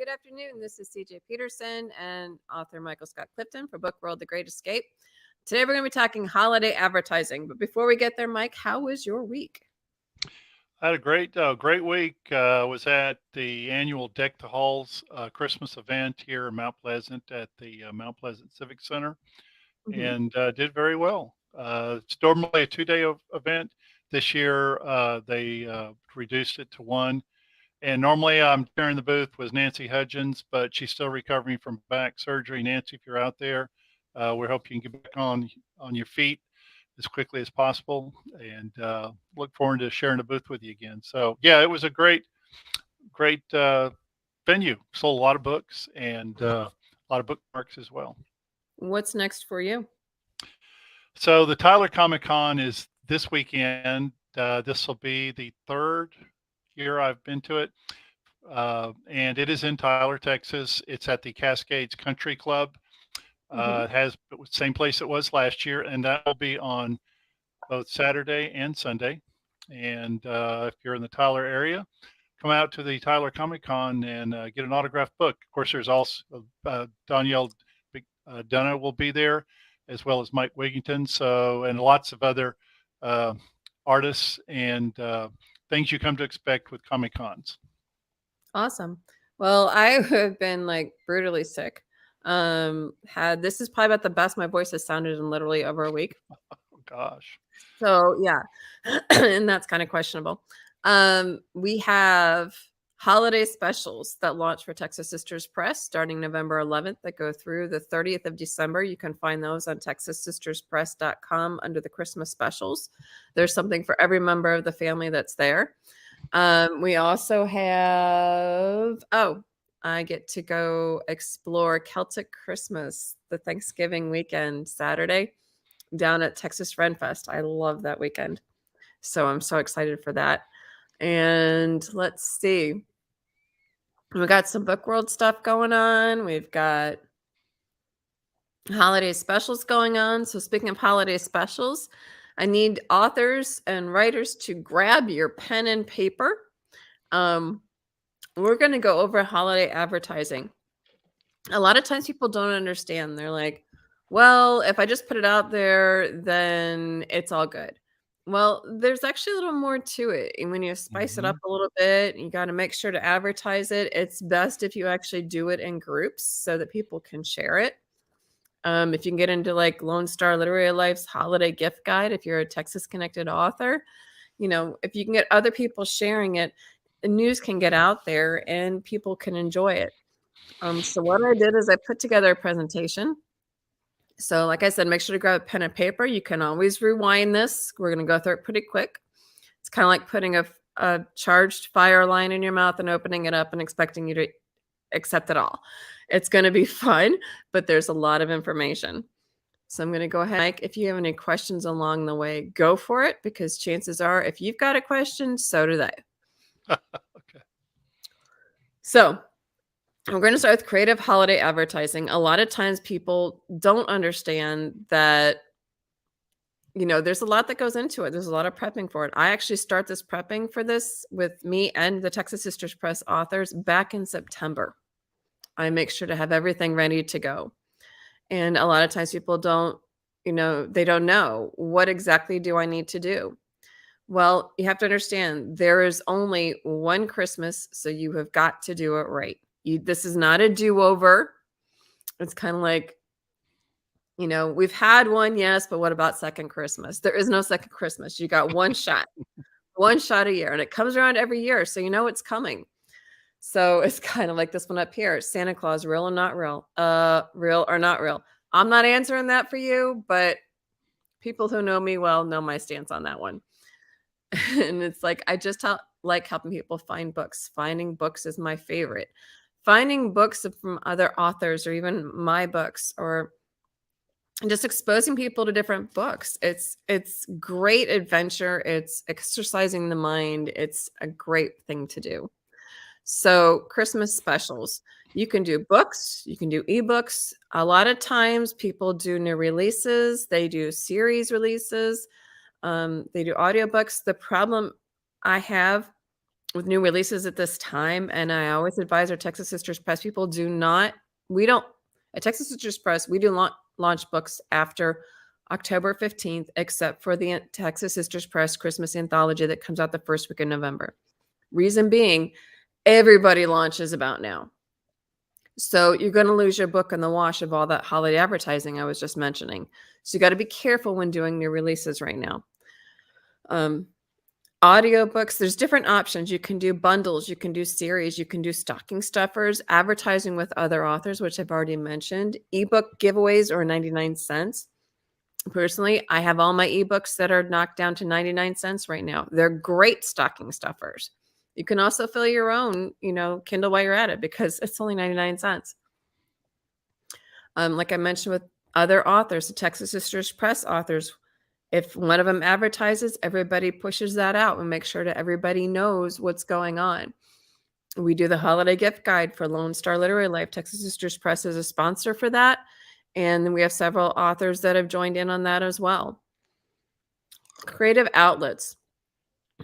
good afternoon. This is CJ Peterson and author Michael Scott Clifton for Book World: The Great Escape. Today we're going to be talking holiday advertising. But before we get there, Mike, how was your week? I had a great week. Was at the annual Deck the Halls Christmas event here in Mount Pleasant at the Mount Pleasant Civic Center, Hmm. and did very well. It's normally a 2 day event. This year they reduced it to one. And normally I'm sharing the booth with Nancy Hudgens, but she's still recovering from back surgery. Nancy, if you're out there, we hope you can get back on your feet as quickly as possible, and look forward to sharing the booth with you again. So yeah, it was a great venue. Sold a lot of books and a lot of bookmarks as well. What's next for you? So the Tyler Comic Con is this weekend. This will be the third year I've been to it, and it is in Tyler, Texas. It's at the Cascades Country Club. Hmm. It has the same place it was last year, and that will be on both Saturday and Sunday. And if you're in the Tyler area, come out to the Tyler Comic Con and get an autographed book. Of course, there's also Danielle Dunna will be there, as well as Mike Wigington. So, and lots of other uh, artists and things you come to expect with Comic Cons. Awesome. Well, I have been like brutally sick. Had This is probably about the best my voice has sounded in literally over a week. Oh, gosh. So yeah, and that's kind of questionable. We have holiday specials that launch for Texas Sisters Press starting November 11th that go through the 30th of December. You can find those on texassisterspress.com under the Christmas specials. There's something for every member of the family that's there. We also have, I get to go explore Celtic Christmas the Thanksgiving weekend, Saturday, down at Texas Ren Fest. I love that weekend. So I'm so excited for that. And let's see. We got some Book World stuff going on. We've got holiday specials going on. So speaking of holiday specials, I need authors and writers to grab your pen and paper. We're going to go over holiday advertising. A lot of times people don't understand. They're like, well, if I just put it out there, then it's all good. Well, there's actually a little more to it. And when you spice it up Hmm. a little bit, you got to make sure to advertise it. It's best if you actually do it in groups so that people can share it. If you can get into like Lone Star Literary Life's holiday gift guide, if you're a Texas connected author, if you can get other people sharing it, the news can get out there and people can enjoy it. So what I did is I put together a presentation. So like I said, make sure to grab a pen and paper. You can always rewind this. We're going to go through it pretty quick. It's kind of like putting a charged fire line in your mouth and opening it up and expecting you to accept it all. It's going to be fun, but there's a lot of information. So I'm going to go ahead, Mike, if you have any questions along the way, go for it, because chances are if you've got a question, so do they. Okay. So we're going to start with creative holiday advertising. A lot of times people don't understand that, there's a lot that goes into it. There's a lot of prepping for it. I actually start this prepping for this with me and the Texas Sisters Press authors back in September. I make sure to have everything ready to go. And a lot of times people they don't know, what exactly do I need to do? Well, you have to understand there is only one Christmas, so you have got to do it right. This is not a do-over. It's kind of like, we've had one, yes, but what about second Christmas? There is no second Christmas. You got one shot a year, and it comes around every year, so it's coming. So it's kind of like this one up here. Santa Claus, real or not real? Real or not real? I'm not answering that for you, but people who know me well know my stance on that one. And it's like, I just like helping people find books. Finding books is my favorite. Finding books from other authors or even my books, or just exposing people to different books. It's great adventure. It's exercising the mind. It's a great thing to do. So Christmas specials, you can do books, you can do ebooks. A lot of times people do new releases, they do series releases, they do audiobooks. The problem I have with new releases at this time, and I always advise our Texas Sisters Press people, we don't at Texas Sisters Press, we do not launch books after October 15th, except for the Texas Sisters Press Christmas anthology that comes out the first week of November. Reason being, everybody launches about now. So you're going to lose your book in the wash of all that holiday advertising I was just mentioning. So you got to be careful when doing new releases right now. Audiobooks, there's different options. You can do bundles, you can do series, you can do stocking stuffers, advertising with other authors, which I've already mentioned, ebook giveaways or 99 cents. Personally, I have all my ebooks that are knocked down to 99 cents right now. They're great stocking stuffers. You can also fill your own, Kindle while you're at it because it's only 99 cents. Like I mentioned with other authors, the Texas Sisters Press authors, if one of them advertises, everybody pushes that out and makes sure that everybody knows what's going on. We do the holiday gift guide for Lone Star Literary Life. Texas Sisters Press is a sponsor for that. And then we have several authors that have joined in on that as well. Creative outlets.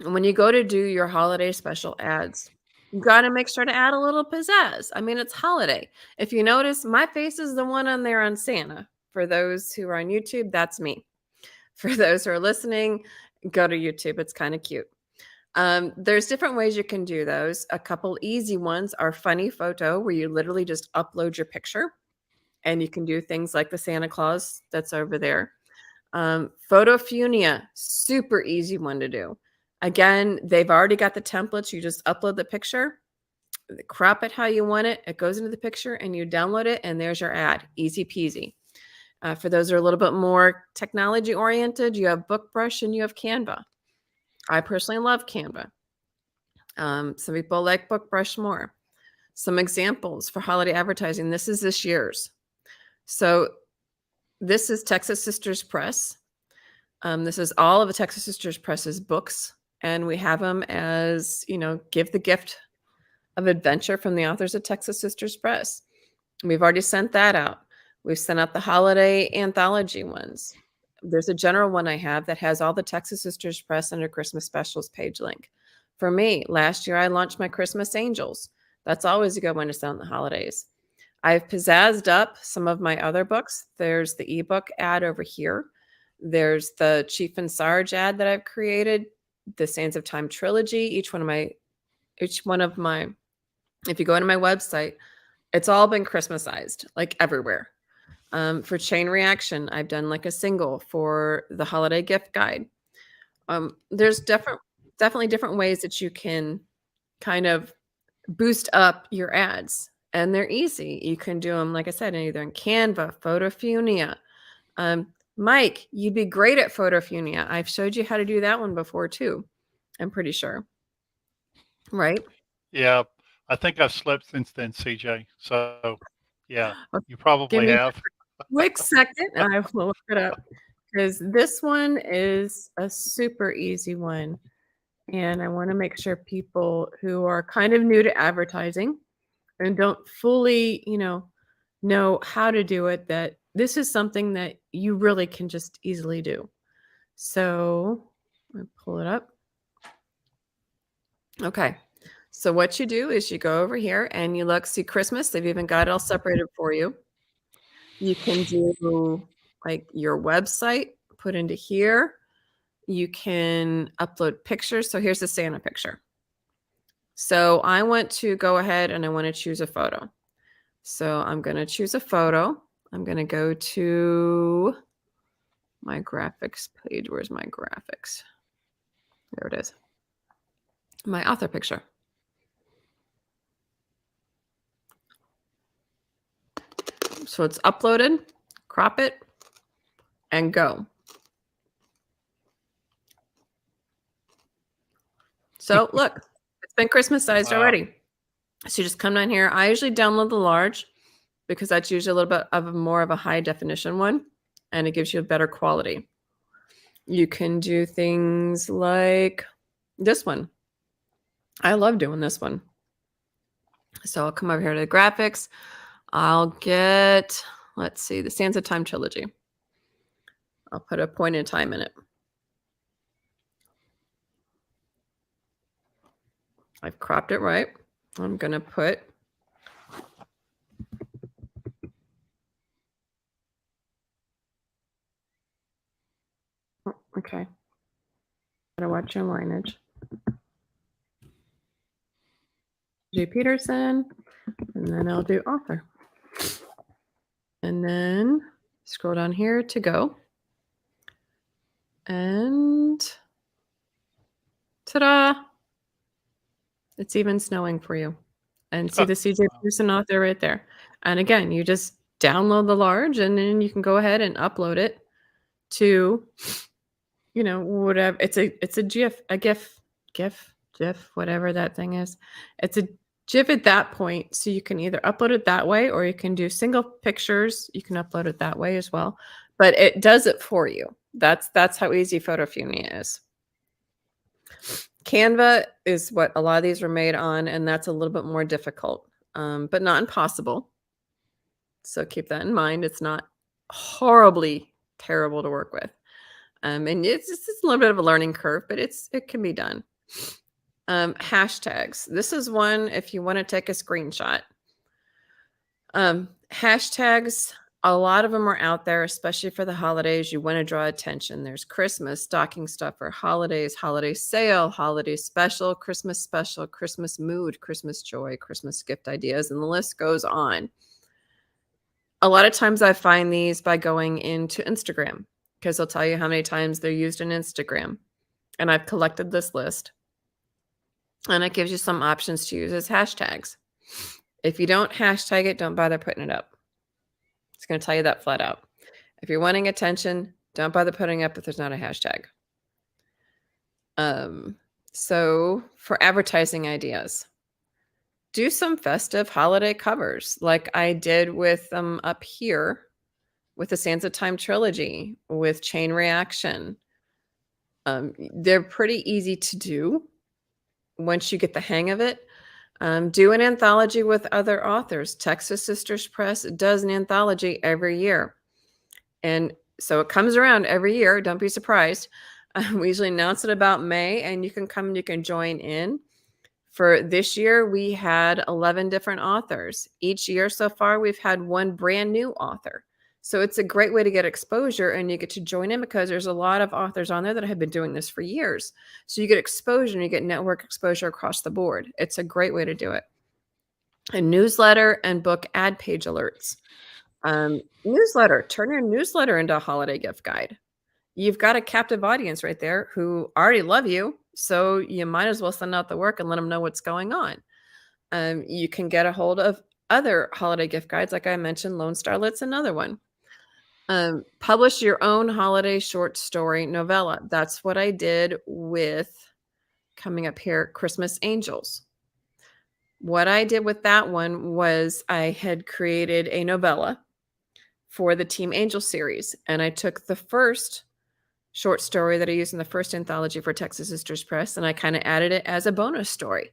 When you go to do your holiday special ads, you got to make sure to add a little pizzazz. I mean, it's holiday. If you notice, my face is the one on there on Santa. For those who are on YouTube, that's me. For those who are listening, go to YouTube. It's kind of cute. There's different ways you can do those. A couple easy ones are Funny Photo, where you literally just upload your picture. And you can do things like the Santa Claus that's over there. Photofunia, super easy one to do. Again, they've already got the templates. You just upload the picture, crop it how you want it. It goes into the picture and you download it and there's your ad. Easy peasy. For those who are a little bit more technology oriented, you have BookBrush and you have Canva. I personally love Canva. Some people like BookBrush more. Some examples for holiday advertising. This is this year's. So this is Texas Sisters Press. This is all of the Texas Sisters Press's books. And we have them as, give the gift of adventure from the authors of Texas Sisters Press. We've already sent that out. We've sent out the holiday anthology ones. There's a general one I have that has all the Texas Sisters Press under Christmas specials page link. For me, last year I launched my Christmas Angels. That's always a good one to sell in the holidays. I've pizzazzed up some of my other books. There's the ebook ad over here. There's the Chief and Sarge ad that I've created. The Sands of Time trilogy. Each one of my, if you go into my website, it's all been Christmasized, like everywhere. For Chain Reaction, I've done like a single for the holiday gift guide. There's definitely different ways that you can kind of boost up your ads, and they're easy. You can do them, like I said, either in Canva, Photofunia. Mike, you'd be great at Photofunia. I've showed you how to do that one before too. I'm pretty sure. Right? Yeah, I think I've slept since then, CJ. So, yeah, you Give probably me have. a quick second. I will look it up because this one is a super easy one. And I want to make sure people who are kind of new to advertising and don't fully, know how to do it, that this is something that you really can just easily do. So I'm gonna pull it up. Okay. So what you do is you go over here and you see Christmas. They've even got it all separated for you. You can do like your website, put into here. You can upload pictures. So here's the Santa picture. So I want to go ahead and I want to choose a photo. So I'm going to choose a photo. I'm going to go to my graphics page. Where's my graphics? There it is. My author picture. So it's uploaded, crop it, and go. So look, it's been Christmas sized already. So you just come down here. I usually download the large because that's usually a little bit of more of a high definition one, and it gives you a better quality. You can do things like this one. I love doing this one. So I'll come over here to the graphics. I'll get, let's see, the Sands of Time trilogy. I'll put a point in time in it. I've cropped it right. I'm going to put okay. Gotta watch your lineage. J. Peterson, and then I'll do author. And then scroll down here to go. And ta-da! It's even snowing for you. And see the CJ Wow. Peterson author right there. And again, you just download the large and then you can go ahead and upload it to, whatever. It's a GIF, whatever that thing is. It's a GIF at that point. So you can either upload it that way or you can do single pictures. You can upload it that way as well. But it does it for you. That's how easy Photofuni is. Canva is what a lot of these were made on, and that's a little bit more difficult, but not impossible. So keep that in mind. It's not horribly terrible to work with. And it's a little bit of a learning curve, but it can be done. Hashtags. This is one if you want to take a screenshot. Hashtags, a lot of them are out there, especially for the holidays. You want to draw attention. There's Christmas, stocking stuffer, holidays, holiday sale, holiday special, Christmas mood, Christmas joy, Christmas gift ideas, and the list goes on. A lot of times I find these by going into Instagram because they'll tell you how many times they're used in Instagram. And I've collected this list. And it gives you some options to use as hashtags. If you don't hashtag it, don't bother putting it up. It's going to tell you that flat out. If you're wanting attention, don't bother putting up if there's not a hashtag. So for advertising ideas, do some festive holiday covers like I did with up here with the Sands of Time trilogy, with Chain Reaction. They're pretty easy to do once you get the hang of it. Do an anthology with other authors. Texas Sisters Press does an anthology every year. And so it comes around every year. Don't be surprised. We usually announce it about May, and you can come and you can join in. For this year, we had 11 different authors. Each year so far, we've had one brand new author. So it's a great way to get exposure, and you get to join in because there's a lot of authors on there that have been doing this for years. So you get exposure and you get network exposure across the board. It's a great way to do it. A newsletter and book ad page alerts. Newsletter, turn your newsletter into a holiday gift guide. You've got a captive audience right there who already love you. So you might as well send out the work and let them know what's going on. You can get a hold of other holiday gift guides. Like I mentioned, Lone Starlet's another one. Publish your own holiday short story novella. That's what I did with, coming up here, Christmas Angels. What I did with that one was I had created a novella for the Team Angel series, and I took the first short story that I used in the first anthology for Texas Sisters Press, and I kind of added it as a bonus story.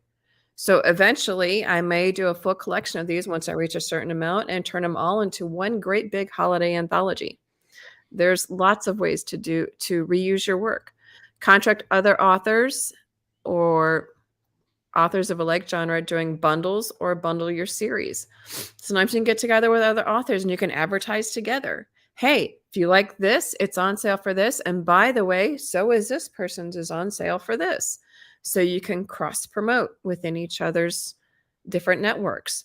So eventually I may do a full collection of these once I reach a certain amount and turn them all into one great big holiday anthology. There's lots of ways to reuse your work. Contract other authors or authors of a like genre doing bundles, or bundle your series. Sometimes you can get together with other authors and you can advertise together. Hey, if you like this, it's on sale for this. And by the way, so is this person's is on sale for this. So you can cross promote within each other's different networks.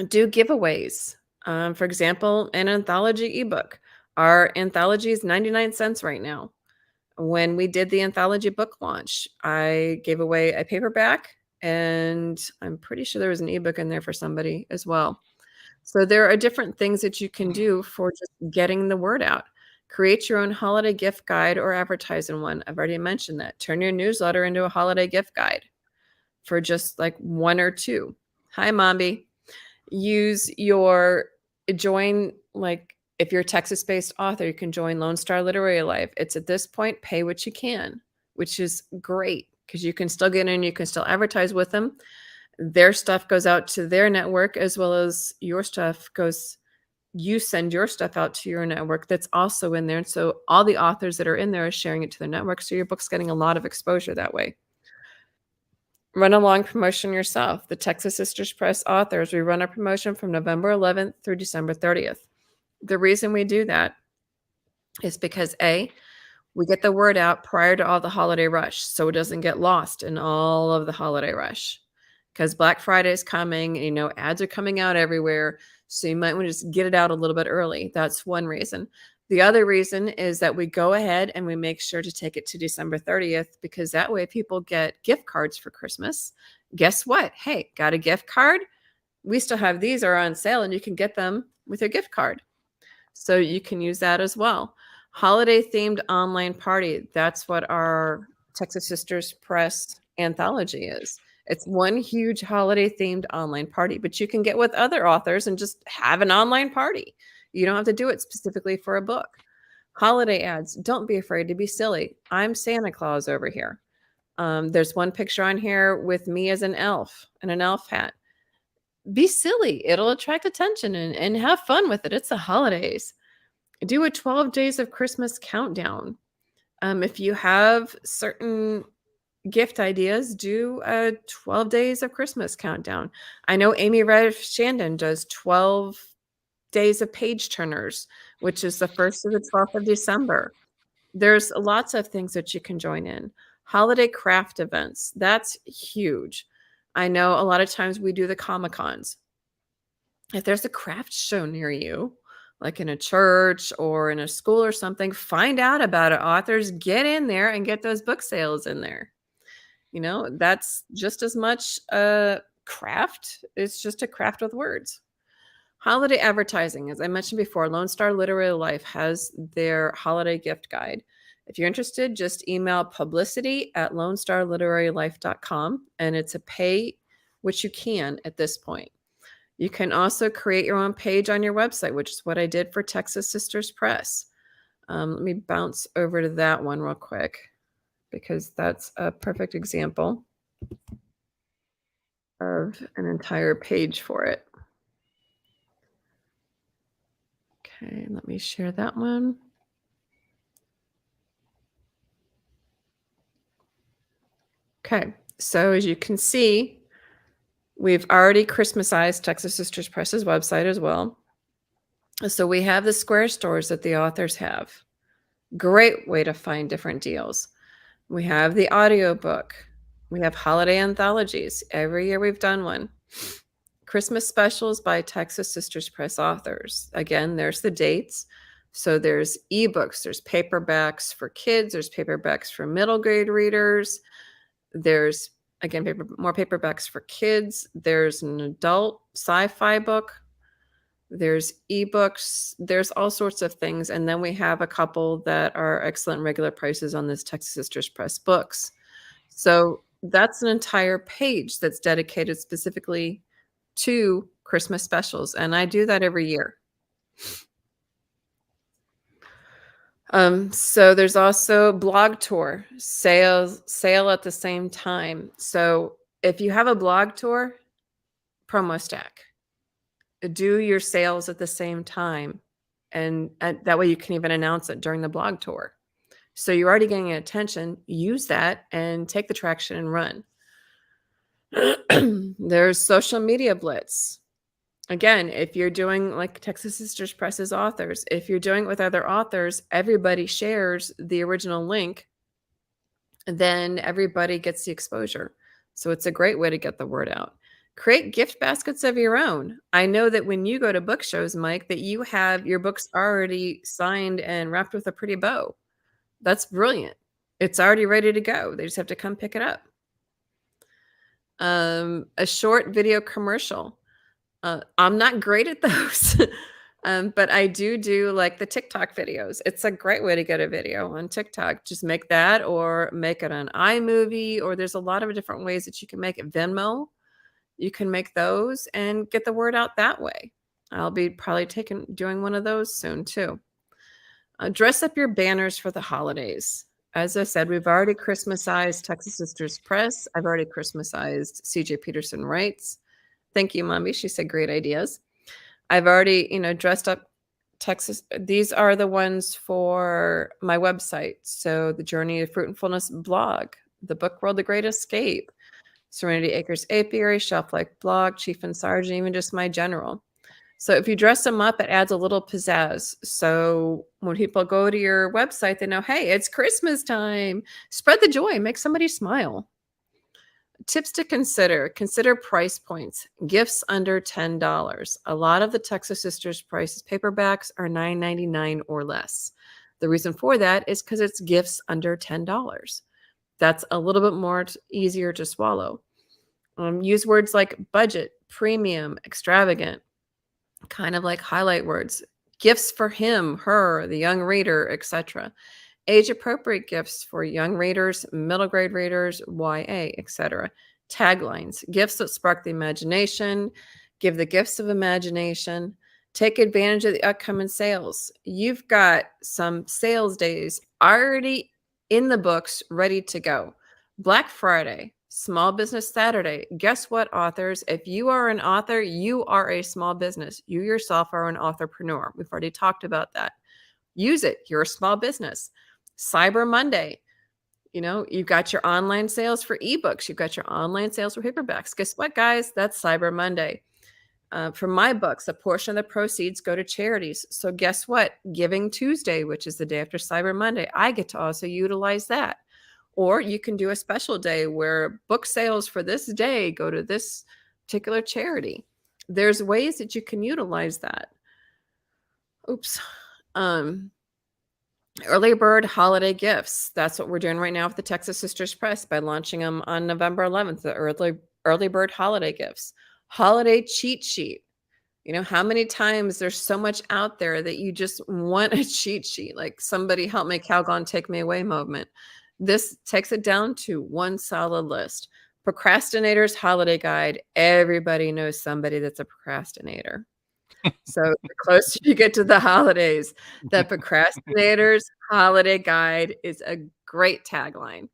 Do giveaways. For example, an anthology ebook. Our anthology is 99 cents right now. When we did the anthology book launch, I gave away a paperback, and I'm pretty sure there was an ebook in there for somebody as well. So there are different things that you can do for just getting the word out. Create your own holiday gift guide or advertise in one. I've already mentioned that. Turn your newsletter into a holiday gift guide for just like one or two. Hi, Mombi. Join, like, if you're a Texas-based author, you can join Lone Star Literary Life. It's at this point, pay what you can, which is great because you can still get in, you can still advertise with them. Their stuff goes out to their network as well as your stuff you send your stuff out to your network that's also in there. And so all the authors that are in there are sharing it to their network. So your book's getting a lot of exposure that way. Run a long promotion yourself. The Texas Sisters Press authors, we run a promotion from November 11th through December 30th. The reason we do that is because A, we get the word out prior to all the holiday rush so it doesn't get lost in all of the holiday rush. Because Black Friday is coming, ads are coming out everywhere. So you might want to just get it out a little bit early. That's one reason. The other reason is that we go ahead and we make sure to take it to December 30th because that way people get gift cards for Christmas. Guess what? Hey, got a gift card? We still have these are on sale and you can get them with your gift card. So you can use that as well. Holiday themed online party. That's what our Texas Sisters Press anthology is. It's one huge holiday themed online party, but you can get with other authors and just have an online party. You don't have to do it specifically for a book. Holiday ads. Don't be afraid to be silly. I'm Santa Claus over here. There's one picture on here with me as an elf in an elf hat. Be silly. It'll attract attention and have fun with it. It's the holidays. Do a 12 days of Christmas countdown. If you have certain gift ideas, do a 12 days of Christmas countdown. I know Amy Rev Shandon does 12 days of page turners, which is the 1st to the 12th of December. There's lots of things that you can join in. Holiday craft events. That's huge. I know a lot of times we do the Comic-Cons. If there's a craft show near you, like in a church or in a school or something, find out about it. Authors, get in there and get those book sales in there. That's just as much a craft. It's just a craft with words. Holiday advertising. As I mentioned before, Lone Star Literary Life has their holiday gift guide. If you're interested, just email publicity@lonestarliterarylife.com, and it's a pay, which you can at this point. You can also create your own page on your website, which is what I did for Texas Sisters Press. Let me bounce over to that one real quick because that's a perfect example of an entire page for it. Okay, let me share that one. Okay, so as you can see, we've already Christmasized Texas Sisters Press's website as well. So we have the square stores that the authors have. Great way to find different deals. We have the audiobook. We have holiday anthologies. Every year we've done one. Christmas specials by Texas Sisters Press authors. Again, there's the dates. So there's ebooks, there's paperbacks for kids, there's paperbacks for middle grade readers. There's, again, more paperbacks for kids. There's an adult sci-fi book. There's ebooks. There's all sorts of things. And then we have a couple that are excellent regular prices on this Texas Sisters Press books. So that's an entire page that's dedicated specifically to Christmas specials. And I do that every year. So there's also blog tour sale at the same time. So if you have a blog tour, promo stack, do your sales at the same time. And that way you can even announce it during the blog tour. So you're already getting attention, use that and take the traction and run. There's social media blitz. Again, if you're doing like Texas Sisters Press's authors, if you're doing it with other authors, everybody shares the original link, then everybody gets the exposure. So it's a great way to get the word out. Create gift baskets of your own. I know that when you go to book shows, Mike, that you have your books already signed and wrapped with a pretty bow. That's brilliant. It's already ready to go. They just have to come pick it up. A short video commercial. I'm not great at those, but I do like the TikTok videos. It's a great way to get a video on TikTok. Just make that or make it on iMovie, or there's a lot of different ways that you can make it. Venmo, you can make those and get the word out that way. I'll be probably doing one of those soon too. Dress up your banners for the holidays. As I said, we've already Christmasized Texas Sisters Press. I've already Christmasized CJ Peterson Writes. Thank you, Mommy. She said great ideas. I've already, dressed up Texas. These are the ones for my website. So the Journey of Fruit and Fullness blog, the book world, The Great Escape, Serenity Acres Apiary, Shelf Life Blog, Chief and Sergeant, even just My General. So if you dress them up, it adds a little pizzazz. So when people go to your website, they know, hey, it's Christmas time. Spread the joy, make somebody smile. Tips to consider. Consider price points. Gifts under $10. A lot of the Texas Sisters prices, paperbacks, are $9.99 or less. The reason for that is because it's gifts under $10. That's a little bit more easier to swallow. Use words like budget, premium, extravagant, kind of like highlight words. Gifts for him, her, the young reader, etc. Age-appropriate gifts for young readers, middle grade readers, YA, etc. Taglines, gifts that spark the imagination, give the gifts of imagination, take advantage of the upcoming sales. You've got some sales days already in the books, ready to go. Black Friday, Small Business Saturday. Guess what, authors? If you are an author, you are a small business. You yourself are an authorpreneur. We've already talked about that. Use it. You're a small business. Cyber Monday. You know, you've got your online sales for ebooks. You've got your online sales for paperbacks. Guess what, guys? That's Cyber Monday. For my books, a portion of the proceeds go to charities. So guess what? Giving Tuesday, which is the day after Cyber Monday, I get to also utilize that. Or you can do a special day where book sales for this day go to this particular charity. There's ways that you can utilize that. Oops. Early bird holiday gifts. That's what we're doing right now with the Texas Sisters Press by launching them on November 11th, the early bird holiday gifts. Holiday cheat sheet. You know, how many times there's so much out there that you just want a cheat sheet, like somebody help me, Calgon, take me away moment. This takes it down to one solid list. Procrastinator's holiday guide. Everybody knows somebody that's a procrastinator. So the closer you get to the holidays, the procrastinator's holiday guide is a great tagline.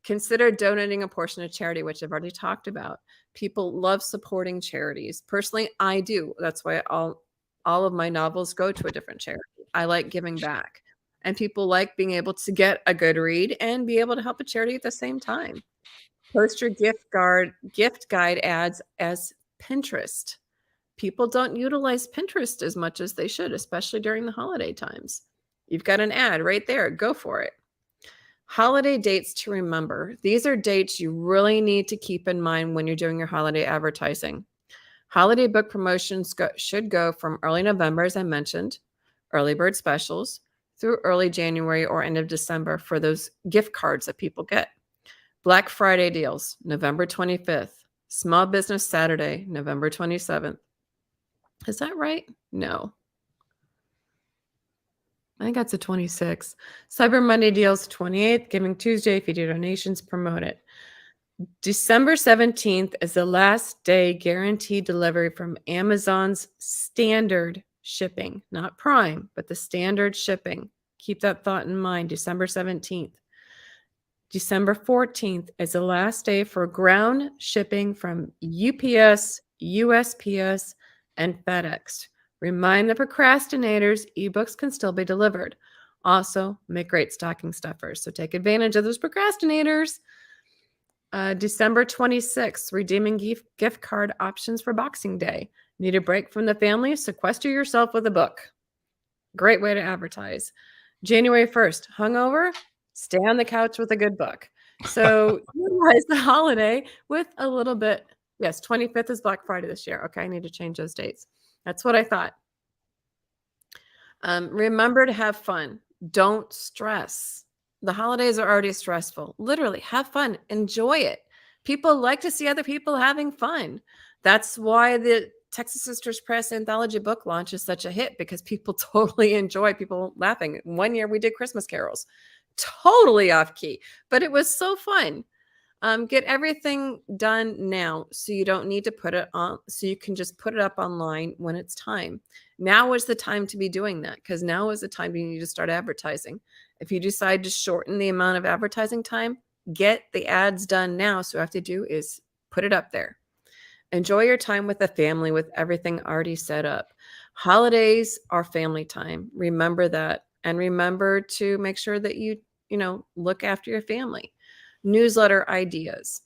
Consider donating a portion to charity, which I've already talked about. People love supporting charities. Personally, I do. That's why all of my novels go to a different charity. I like giving back. And people like being able to get a good read and be able to help a charity at the same time. Post your gift guide ads as Pinterest. People don't utilize Pinterest as much as they should, especially during the holiday times. You've got an ad right there. Go for it. Holiday dates to remember. These are dates you really need to keep in mind when you're doing your holiday advertising. Holiday book promotions should go from early November, as I mentioned, early bird specials, through early January or end of December for those gift cards that people get. Black Friday deals, November 25th. Small Business Saturday, November 27th. Is that right? No. I think that's a 26. Cyber Monday deals, 28th. Giving Tuesday, if you do donations, promote it. December 17th is the last day guaranteed delivery from Amazon's standard shipping, not Prime, but the standard shipping. Keep that thought in mind, December 17th. December 14th is the last day for ground shipping from UPS, USPS, and FedEx. Remind the procrastinators, ebooks can still be delivered. Also, make great stocking stuffers. So take advantage of those procrastinators. December 26th, redeeming gift card options for Boxing Day. Need a break from the family? Sequester yourself with a book. Great way to advertise. January 1st, hungover? Stay on the couch with a good book. So utilize the holiday with a little bit. Yes, 25th is Black Friday this year. Okay, I need to change those dates. That's what I thought. Remember to have fun. Don't stress. The holidays are already stressful. Literally, have fun. Enjoy it. People like to see other people having fun. That's why the Texas Sisters Press anthology book launch is such a hit, because people totally enjoy people laughing. One year we did Christmas carols. Totally off key, but it was so fun. Get everything done now so you don't need to put it on, so you can just put it up online when it's time. Now is the time to be doing that, because now is the time you need to start advertising. If you decide to shorten the amount of advertising time, get the ads done now. So what you have to do is put it up there. Enjoy your time with the family with everything already set up. Holidays are family time. Remember that. And remember to make sure that you look after your family. Newsletter ideas.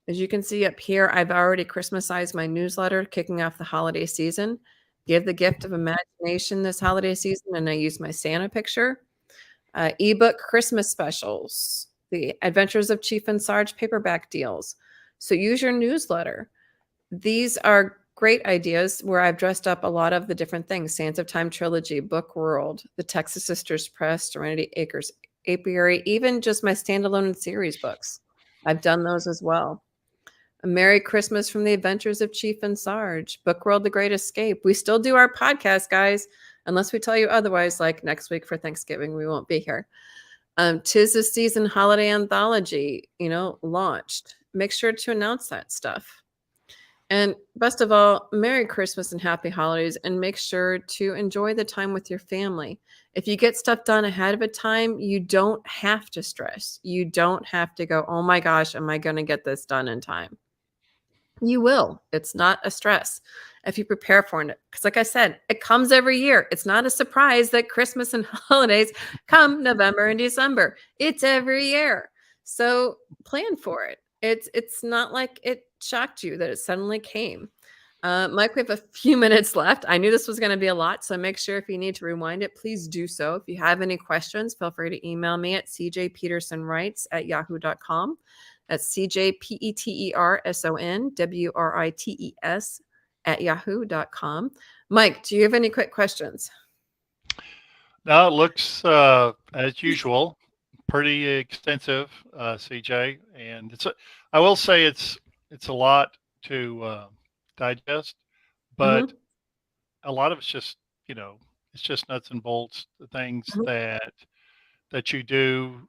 As you can see up here, I've already Christmasized my newsletter, kicking off the holiday season. Give the gift of imagination this holiday season, and I use my Santa picture. Ebook Christmas specials, the Adventures of Chief and Sarge paperback deals. So use your newsletter. These are great ideas where I've dressed up a lot of the different things. Sands of Time trilogy, Book World, the Texas Sisters Press, Serenity Acres Apiary, even just my standalone and series books. I've done those as well. A Merry Christmas from the Adventures of Chief and Sarge, Book World, The Great Escape. We still do our podcast, guys, unless we tell you otherwise, like next week for Thanksgiving, we won't be here. 'Tis the Season Holiday Anthology, launched. Make sure to announce that stuff. And best of all, Merry Christmas and Happy Holidays, and make sure to enjoy the time with your family. If you get stuff done ahead of a time, you don't have to stress. You don't have to go, oh my gosh, am I going to get this done in time? You will. It's not a stress if you prepare for it. Because like I said, it comes every year. It's not a surprise that Christmas and holidays come November and December. It's every year. So plan for it. It's not like it shocked you that it suddenly came. Mike, we have a few minutes left. I knew this was going to be a lot, so make sure if you need to rewind it, please do so. If you have any questions, feel free to email me at cjpetersonwrites@yahoo.com. That's cjpetersonwrites@yahoo.com. Mike, do you have any quick questions? Now it looks as usual, pretty extensive, CJ, and I will say it's a lot to digest, but Mhm, a lot of it's just it's just nuts and bolts, the things mhm, that you do.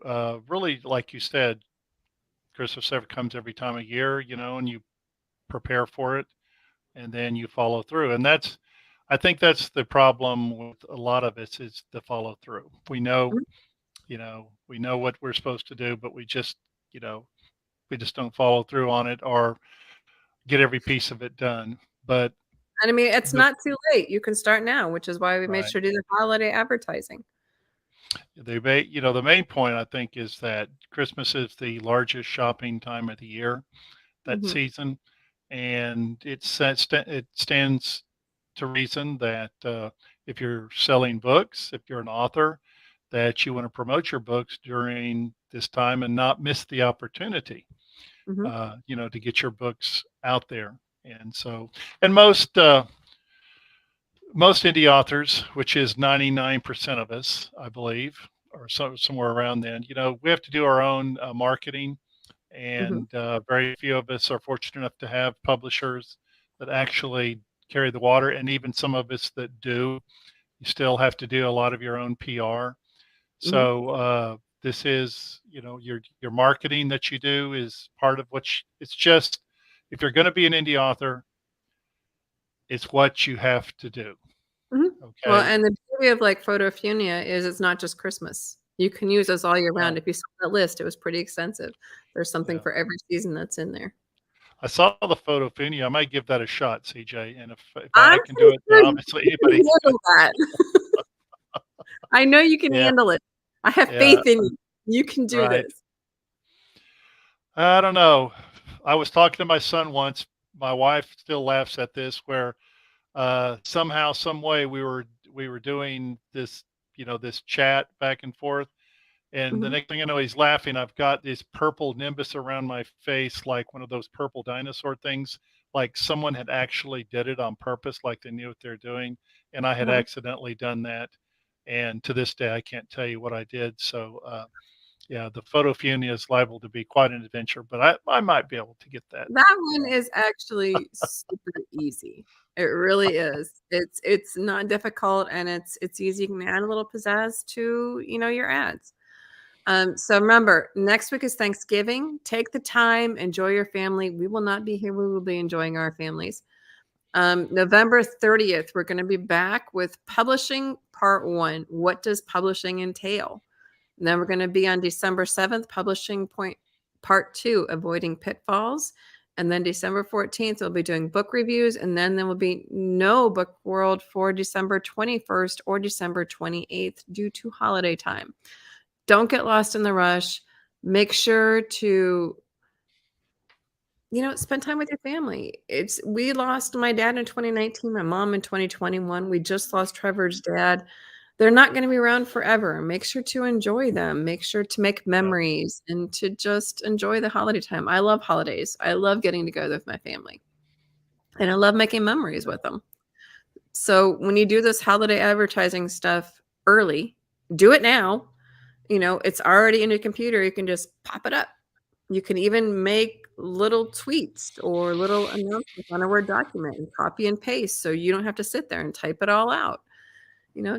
Really, like you said, Christmas ever comes every time of year, and you prepare for it, and then you follow through, and I think that's the problem with a lot of it is the follow through. mhm. We know what we're supposed to do, but you know, we just don't follow through on it or get every piece of it done. But And I mean, it's the not too late. You can start now, which is why we made right, sure to do the holiday advertising. the main point I think is that Christmas is the largest shopping time of the year, that Mhm, season, and it stands to reason that if you're selling books, if you're an author, that you want to promote your books during this time and not miss the opportunity, mhm, to get your books out there. And so, and most indie authors, which is 99% of us, I believe, or somewhere around then, we have to do our own marketing, mhm. and very few of us are fortunate enough to have publishers that actually carry the water, and even some of us that do, you still have to do a lot of your own PR. Mhm, So this is, your marketing that you do is part of it's just, if you're going to be an indie author, it's what you have to do. mhm. Well, Okay. and the beauty of, like, Photofunia is it's not just Christmas. You can use those all year Uh, round. If you saw that list, it was pretty extensive. There's something yeah. for every season that's in there. I saw the photo Fini. I might give that a shot, CJ. And if I I'm can do pretty it, then sure obviously you can anybody can. handle that. I know you can Yeah. handle it. I have Yeah. faith in you. You can do Right. this. I don't know. I was talking to my son once. My wife still laughs at this, where somehow, some way, we were doing this chat back and forth, and the Mhm. next thing I know, he's laughing. I've got this purple nimbus around my face, like one of those purple dinosaur things, like someone had actually did it on purpose, like they knew what they're doing, and I had Uh-huh. accidentally done that. And to this day, I can't tell you what I did. So yeah, the photo funia is liable to be quite an adventure, but I might be able to get that. That one is actually super easy. It really is. It's not difficult, and it's easy. You can add a little pizzazz to, your ads. So remember, next week is Thanksgiving. Take the time, enjoy your family. We will not be here. We will be enjoying our families. November 30th, we're going to be back with publishing part one. What does publishing entail? And then we're going to be on December 7th, publishing point part two, avoiding pitfalls. And then December 14th, we'll be doing book reviews. And then there will be no book world for December 21st or December 28th due to holiday time. Don't get lost in the rush. Make sure to spend time with your family. We lost my dad in 2019, my mom in 2021. We just lost Trevor's dad. They're not going to be around forever. Make sure to enjoy them. Make sure to make Yep. memories and to just enjoy the holiday time. I love holidays. I love getting together with my family and I love making memories with them. So when you do this holiday advertising stuff early, do it now. It's already in your computer. You can just pop it up. You can even make little tweets or little announcements on a Word document and copy and paste so you don't have to sit there and type it all out.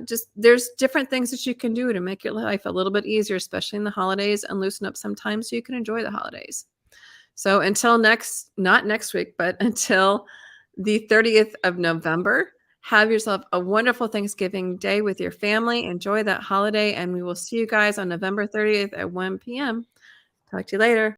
Just there's different things that you can do to make your life a little bit easier, especially in the holidays, and loosen up some time so you can enjoy the holidays. So until not next week, but until the 30th of November, have yourself a wonderful Thanksgiving day with your family. Enjoy that holiday, and we will see you guys on November 30th at 1 p.m. Talk to you later.